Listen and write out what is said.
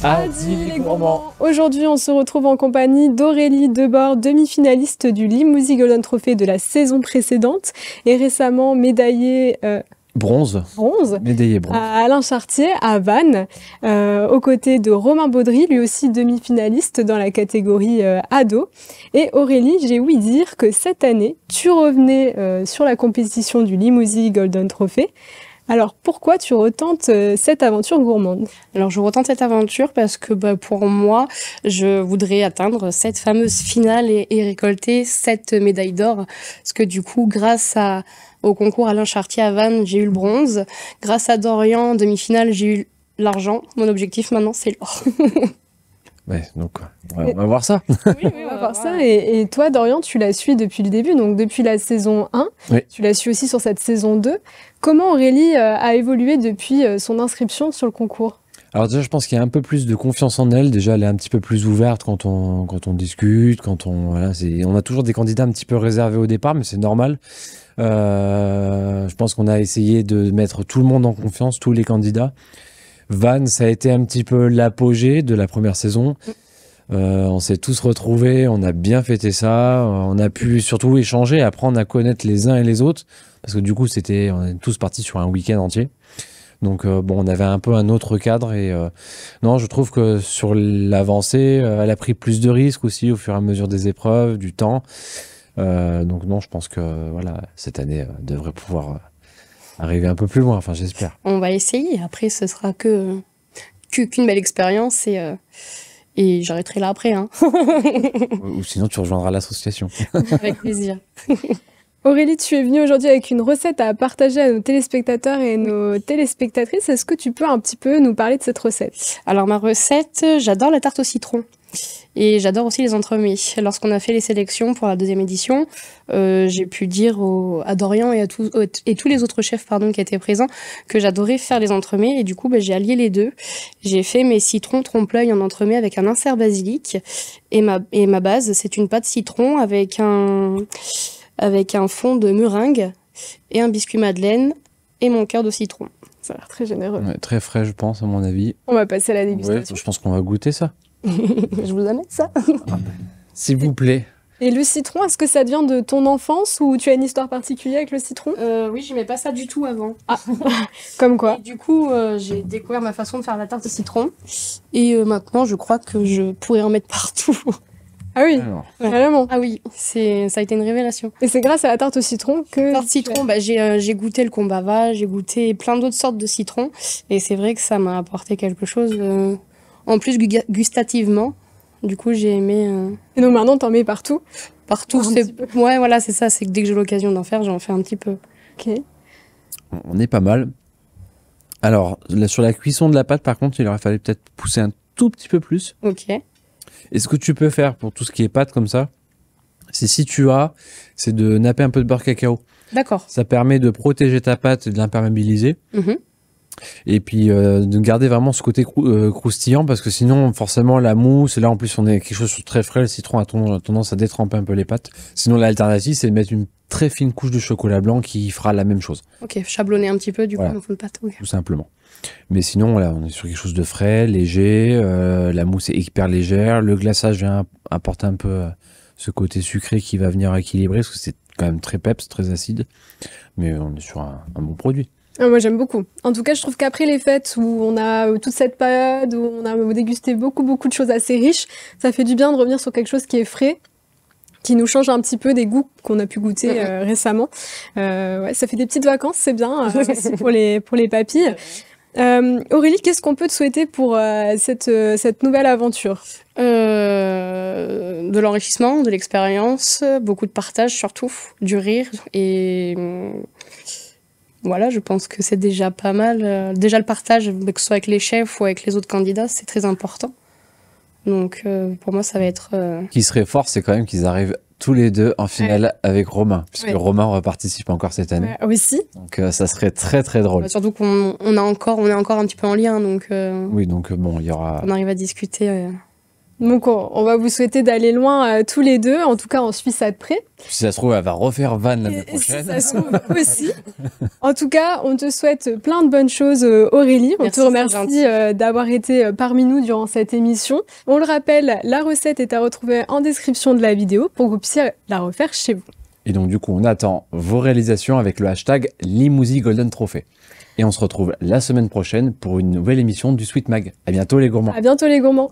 Adi les gourmands. Aujourd'hui, on se retrouve en compagnie d'Aurélie Debord, demi-finaliste du Limousin Golden Trophy de la saison précédente et récemment médaillée bronze, médaillé bronze à Alain Chartier à Vannes, aux côtés de Romain Baudry, lui aussi demi-finaliste dans la catégorie ado. Et Aurélie, j'ai ouï dire que cette année, tu revenais sur la compétition du Limousin Golden Trophy. Alors, pourquoi tu retentes cette aventure gourmande? Alors, je retente cette aventure parce que pour moi, je voudrais atteindre cette fameuse finale et récolter 7 médailles d'or. Parce que du coup, au concours Alain Chartier à Vannes, j'ai eu le bronze. Grâce à Dorian, en demi-finale, j'ai eu l'argent. Mon objectif maintenant, c'est l'or. Ouais, donc on va voir ça. Oui, on va voir ça. Et toi, Dorian, tu la suis depuis le début, donc depuis la saison 1. Oui. Tu la suis aussi sur cette saison 2. Comment Aurélie a évolué depuis son inscription sur le concours? Alors déjà, je pense qu'il y a un peu plus de confiance en elle. Déjà, elle est un petit peu plus ouverte quand on discute, on a toujours des candidats un petit peu réservés au départ, mais c'est normal. Je pense qu'on a essayé de mettre tout le monde en confiance, tous les candidats. Vannes, ça a été un petit peu l'apogée de la première saison. On s'est tous retrouvés, on a bien fêté ça, on a pu surtout échanger, apprendre à connaître les uns et les autres, parce que du coup, on est tous partis sur un week-end entier. Donc on avait un peu un autre cadre et non, je trouve que sur l'avancée, elle a pris plus de risques aussi au fur et à mesure des épreuves, du temps. Donc non, je pense que voilà, cette année devrait pouvoir arriver un peu plus loin, enfin j'espère. On va essayer, après ce sera qu'une belle expérience et j'arrêterai là après. Hein. Ou sinon tu rejoindras l'association. Avec plaisir. Aurélie, tu es venue aujourd'hui avec une recette à partager à nos téléspectateurs et nos téléspectatrices. Est-ce que tu peux un petit peu nous parler de cette recette? Alors ma recette, j'adore la tarte au citron. Et j'adore aussi les entremets. Lorsqu'on a fait les sélections pour la 2e édition, j'ai pu dire à Dorian et tous les autres chefs qui étaient présents que j'adorais faire les entremets. Et du coup, j'ai allié les deux. J'ai fait mes citrons trompe-l'œil en entremets avec un insert basilic. Et ma base, c'est une pâte citron avec un fond de meringue et un biscuit madeleine et mon cœur de citron. Ça a l'air très généreux. Ouais, très frais, je pense, à mon avis. On va passer à la dégustation. Ouais, je pense qu'on va goûter ça. Je vous amène ça. S'il vous plaît. Et le citron, est-ce que ça vient de ton enfance ou tu as une histoire particulière avec le citron? Oui, je n'aimais pas ça du tout avant. Ah, comme quoi? Et du coup, j'ai découvert ma façon de faire la tarte de citron. Et maintenant, je crois que je pourrais en mettre partout. Ah oui, vraiment. Ah oui, ça a été une révélation. Et c'est grâce à la tarte au citron que... Tarte citron, j'ai goûté le Combava, j'ai goûté plein d'autres sortes de citrons. Et c'est vrai que ça m'a apporté quelque chose... En plus, gustativement, du coup, j'ai aimé... Et donc maintenant, t'en mets partout? Partout, ouais, voilà, c'est ça. C'est que dès que j'ai l'occasion d'en faire, j'en fais un petit peu. Ok. On est pas mal. Alors, sur la cuisson de la pâte, par contre, il aurait fallu peut-être pousser un tout petit peu plus. Ok. Et ce que tu peux faire pour tout ce qui est pâte comme ça, c'est de napper un peu de beurre cacao. D'accord. Ça permet de protéger ta pâte et de l'imperméabiliser. Et puis de garder vraiment ce côté croustillant, parce que sinon forcément la mousse, et là en plus on est quelque chose de très frais, le citron a tendance à détremper un peu les pâtes. Sinon l'alternative c'est de mettre une très fine couche de chocolat blanc qui fera la même chose. Ok, chablonner un petit peu du coup mon fond de pâte. Okay. Tout simplement. Mais sinon voilà, on est sur quelque chose de frais, léger, la mousse est hyper légère, le glaçage vient apporter un peu ce côté sucré qui va venir équilibrer, parce que c'est quand même très peps, très acide, mais on est sur un bon produit. Ah, moi j'aime beaucoup. En tout cas, je trouve qu'après les fêtes où on a toute cette période où on a dégusté beaucoup de choses assez riches, ça fait du bien de revenir sur quelque chose qui est frais, qui nous change un petit peu des goûts qu'on a pu goûter récemment. Ouais, ça fait des petites vacances, c'est bien aussi pour les papilles. Aurélie, qu'est-ce qu'on peut te souhaiter pour cette nouvelle aventure? De l'enrichissement, de l'expérience, beaucoup de partage surtout, du rire et... Voilà, je pense que c'est déjà pas mal. Déjà, le partage, que ce soit avec les chefs ou avec les autres candidats, c'est très important. Donc, pour moi, ça va être... Ce qui serait fort, c'est quand même qu'ils arrivent tous les deux en finale avec Romain, puisque Romain reparticipe encore cette année. Aussi. Donc, ça serait très, très drôle. Surtout qu'on est encore un petit peu en lien, donc... Oui, donc bon, il y aura... On arrive à discuter Donc on va vous souhaiter d'aller loin tous les deux. En tout cas, on suit ça de près. Si ça se trouve, elle va refaire Van l'année Et si prochaine. ça se trouve aussi. En tout cas, on te souhaite plein de bonnes choses, Aurélie. On Merci, te c'est remercie gentil. d'avoir été parmi nous durant cette émission. On le rappelle, la recette est à retrouver en description de la vidéo pour que vous puissiez la refaire chez vous. Et donc, du coup, on attend vos réalisations avec le hashtag Limousin Golden Trophy. Et on se retrouve la semaine prochaine pour une nouvelle émission du Sweet Mag. À bientôt, les gourmands. À bientôt les gourmands.